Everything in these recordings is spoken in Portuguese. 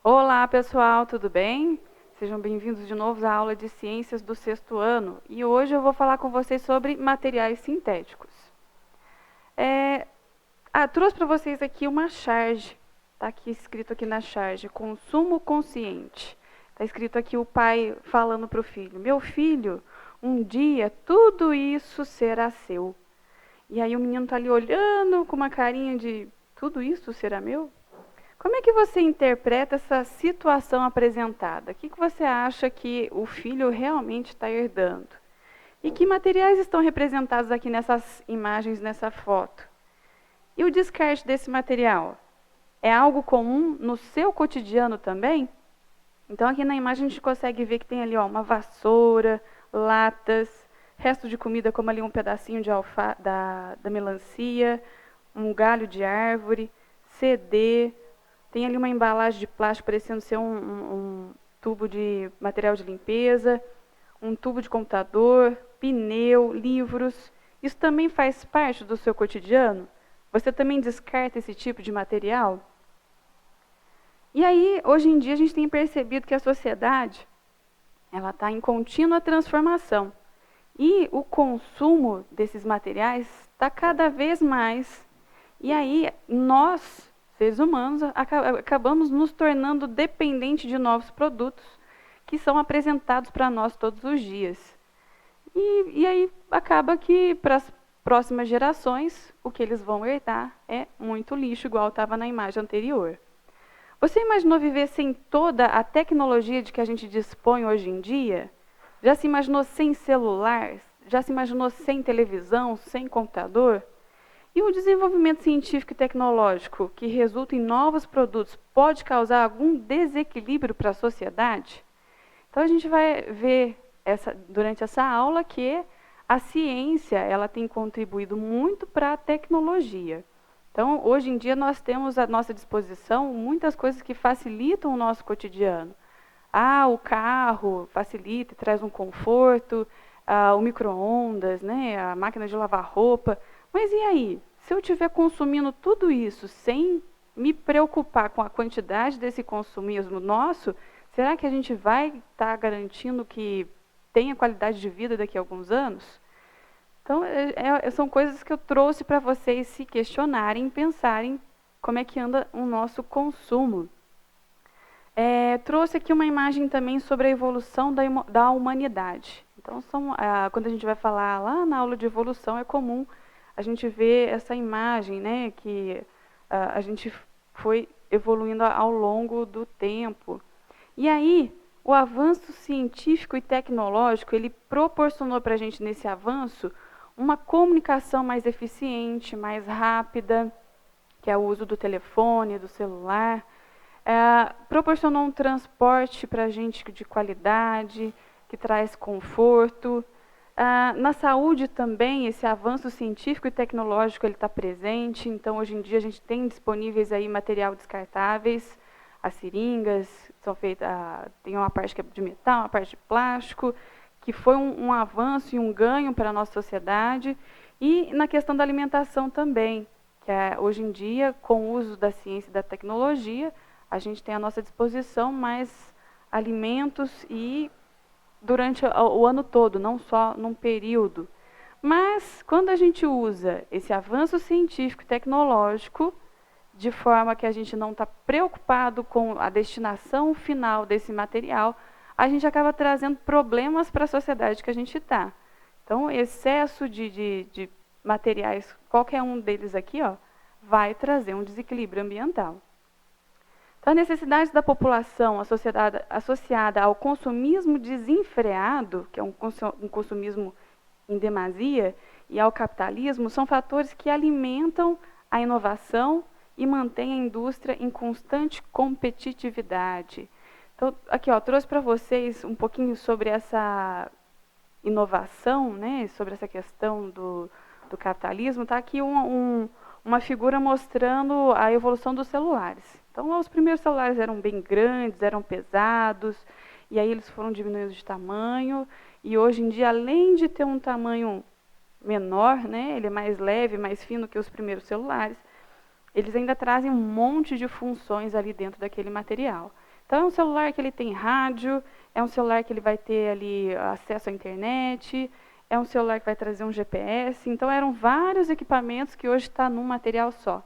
Olá, pessoal, tudo bem? Sejam bem-vindos de novo à aula de Ciências do sexto ano. E hoje eu vou falar com vocês sobre materiais sintéticos. Trouxe para vocês aqui uma charge. Está aqui escrito aqui na charge, consumo consciente. Está escrito aqui o pai falando para o filho, meu filho, um dia tudo isso será seu. E aí o menino está ali olhando com uma carinha de, tudo isso será meu? Como é que você interpreta essa situação apresentada? O que você acha que o filho realmente está herdando? E que materiais estão representados aqui nessas imagens, nessa foto? E o descarte desse material? É algo comum no seu cotidiano também? Então aqui na imagem a gente consegue ver que tem ali uma vassoura, latas, resto de comida como ali um pedacinho de da melancia, um galho de árvore, CD, tem ali uma embalagem de plástico parecendo ser um tubo de material de limpeza, um tubo de computador, pneu, livros. Isso também faz parte do seu cotidiano? Você também descarta esse tipo de material? E aí, hoje em dia, a gente tem percebido que a sociedade ela está em contínua transformação. E o consumo desses materiais está cada vez mais. E aí, nós, seres humanos, acabamos nos tornando dependentes de novos produtos que são apresentados para nós todos os dias. E aí acaba que para as próximas gerações, o que eles vão herdar é muito lixo, igual estava na imagem anterior. Você imaginou viver sem toda a tecnologia de que a gente dispõe hoje em dia? Já se imaginou sem celular? Já se imaginou sem televisão, sem computador? E o desenvolvimento científico e tecnológico que resulta em novos produtos pode causar algum desequilíbrio para a sociedade? Então a gente vai ver durante essa aula que a ciência ela tem contribuído muito para a tecnologia. Então, hoje em dia, nós temos à nossa disposição muitas coisas que facilitam o nosso cotidiano. O carro facilita e traz um conforto, o micro-ondas, né, a máquina de lavar roupa. Mas e aí? Se eu estiver consumindo tudo isso sem me preocupar com a quantidade desse consumismo nosso, será que a gente vai estar garantindo que tenha qualidade de vida daqui a alguns anos? Então, são coisas que eu trouxe para vocês se questionarem, pensarem como é que anda o nosso consumo. Trouxe aqui uma imagem também sobre a evolução da humanidade. Então, quando a gente vai falar lá na aula de evolução, é comum a gente ver essa imagem, né, que a gente foi evoluindo ao longo do tempo. E aí, o avanço científico e tecnológico, ele proporcionou para a gente, nesse avanço, uma comunicação mais eficiente, mais rápida, que é o uso do telefone, do celular. Proporcionou um transporte para a gente de qualidade, que traz conforto. Na saúde também, esse avanço científico e tecnológico está presente. Então, hoje em dia, a gente tem disponíveis aí material descartáveis. As seringas são feitas, tem uma parte que é de metal, uma parte de plástico, que foi um avanço e um ganho para a nossa sociedade. E na questão da alimentação também, que hoje em dia, com o uso da ciência e da tecnologia, a gente tem à nossa disposição mais alimentos e durante o ano todo, não só num período. Mas, quando a gente usa esse avanço científico e tecnológico, de forma que a gente não está preocupado com a destinação final desse material, a gente acaba trazendo problemas para a sociedade que a gente está. Então, excesso de materiais, qualquer um deles aqui, vai trazer um desequilíbrio ambiental. Então, a necessidade da população associada ao consumismo desenfreado, que é um consumismo em demasia, e ao capitalismo, são fatores que alimentam a inovação e mantêm a indústria em constante competitividade. Então, aqui trouxe para vocês um pouquinho sobre essa inovação, né, sobre essa questão do capitalismo. Está aqui uma figura mostrando a evolução dos celulares. Então, os primeiros celulares eram bem grandes, eram pesados, e aí eles foram diminuindo de tamanho, e hoje em dia, além de ter um tamanho menor, né, ele é mais leve, mais fino que os primeiros celulares, eles ainda trazem um monte de funções ali dentro daquele material. Então, é um celular que ele tem rádio, é um celular que ele vai ter ali acesso à internet, é um celular que vai trazer um GPS. Então, eram vários equipamentos que hoje está num material só.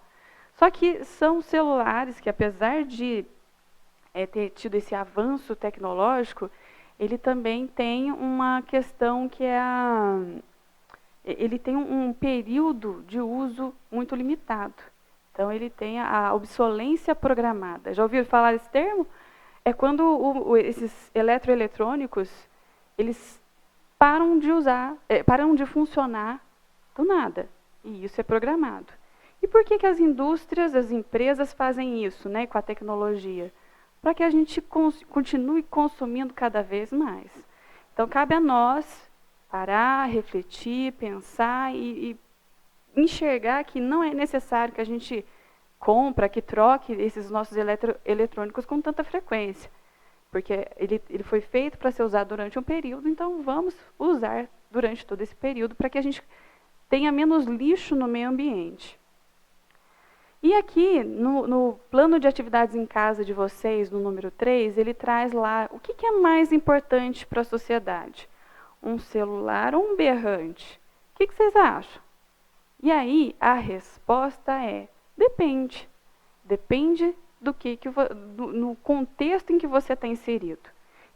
Só que são celulares que, apesar de ter tido esse avanço tecnológico, ele também tem uma questão que é ele tem um período de uso muito limitado. Então, ele tem a obsolência programada. Já ouviram falar desse termo? É quando esses eletroeletrônicos, eles param de usar, param de funcionar do nada. E isso é programado. E por que as indústrias, as empresas fazem isso, né, com a tecnologia? Para que a gente continue consumindo cada vez mais. Então, cabe a nós parar, refletir, pensar e enxergar que não é necessário que a gente que troque esses nossos eletrônicos com tanta frequência. Porque ele foi feito para ser usado durante um período, então vamos usar durante todo esse período para que a gente tenha menos lixo no meio ambiente. E aqui, no plano de atividades em casa de vocês, no número 3, ele traz lá o que é mais importante para a sociedade. Um celular ou um berrante? O que vocês acham? E aí, a resposta é: depende. Depende no contexto em que você está inserido.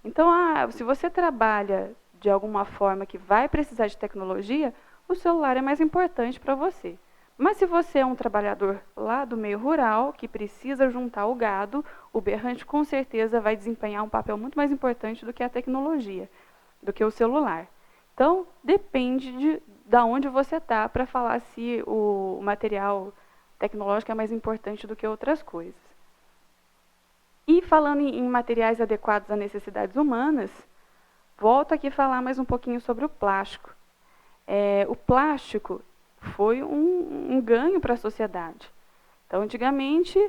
Então, se você trabalha de alguma forma que vai precisar de tecnologia, o celular é mais importante para você. Mas se você é um trabalhador lá do meio rural, que precisa juntar o gado, o berrante com certeza vai desempenhar um papel muito mais importante do que a tecnologia, do que o celular. Então, depende de onde você está para falar se o material tecnológico é mais importante do que outras coisas. E falando em materiais adequados às necessidades humanas, volto aqui a falar mais um pouquinho sobre o plástico. O plástico foi um ganho para a sociedade. Então, antigamente,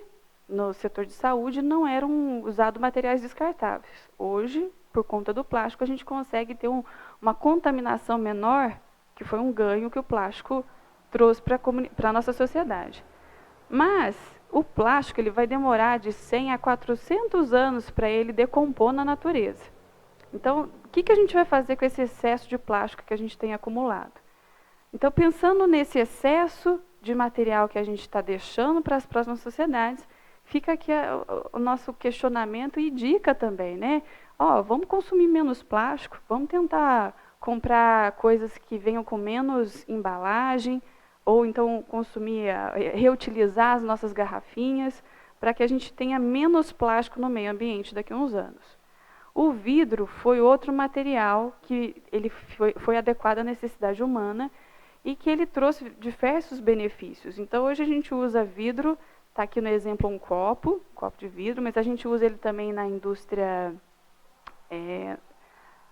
no setor de saúde, não eram usados materiais descartáveis. Hoje, por conta do plástico, a gente consegue ter uma contaminação menor, que foi um ganho que o plástico trouxe para a nossa sociedade. Mas o plástico ele vai demorar de 100 a 400 anos para ele decompor na natureza. Então, o que a gente vai fazer com esse excesso de plástico que a gente tem acumulado? Então, pensando nesse excesso de material que a gente está deixando para as próximas sociedades, fica aqui o nosso questionamento e dica também, né? Vamos consumir menos plástico, vamos tentar comprar coisas que venham com menos embalagem, ou então reutilizar as nossas garrafinhas, para que a gente tenha menos plástico no meio ambiente daqui a uns anos. O vidro foi outro material que ele foi adequado à necessidade humana e que ele trouxe diversos benefícios. Então, hoje a gente usa vidro, está aqui no exemplo um copo de vidro, mas a gente usa ele também na indústria,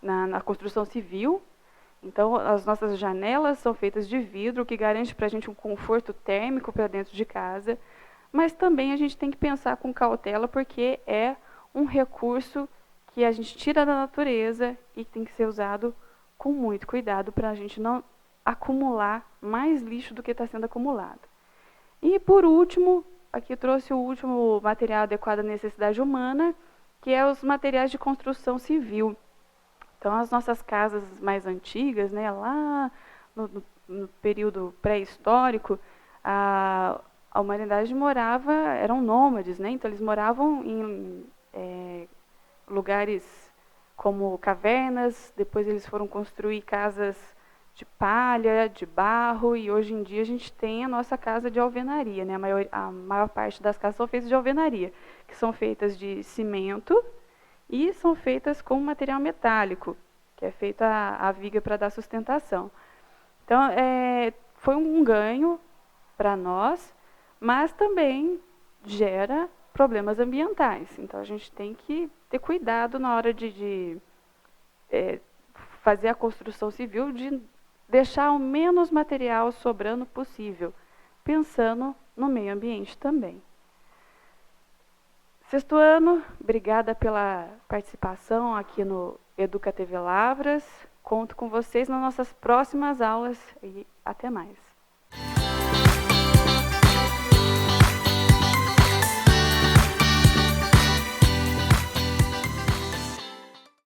na construção civil. Então, as nossas janelas são feitas de vidro, o que garante para a gente um conforto térmico para dentro de casa, mas também a gente tem que pensar com cautela, porque é um recurso que a gente tira da natureza e tem que ser usado com muito cuidado para a gente não acumular mais lixo do que está sendo acumulado. E, por último, aqui eu trouxe o último material adequado à necessidade humana, que é os materiais de construção civil. Então, as nossas casas mais antigas, né, lá no período pré-histórico, a humanidade eram nômades, né? Então, eles moravam em lugares como cavernas, depois eles foram construir casas de palha, de barro, e hoje em dia a gente tem a nossa casa de alvenaria, né? A maior parte das casas são feitas de alvenaria, que são feitas de cimento e são feitas com material metálico, que é feita a viga para dar sustentação. Então, foi um ganho para nós, mas também gera problemas ambientais. Então, a gente tem que ter cuidado na hora de fazer a construção civil, de deixar o menos material sobrando possível, pensando no meio ambiente também. Sexto ano, obrigada pela participação aqui no Educa TV Lavras. Conto com vocês nas nossas próximas aulas e até mais.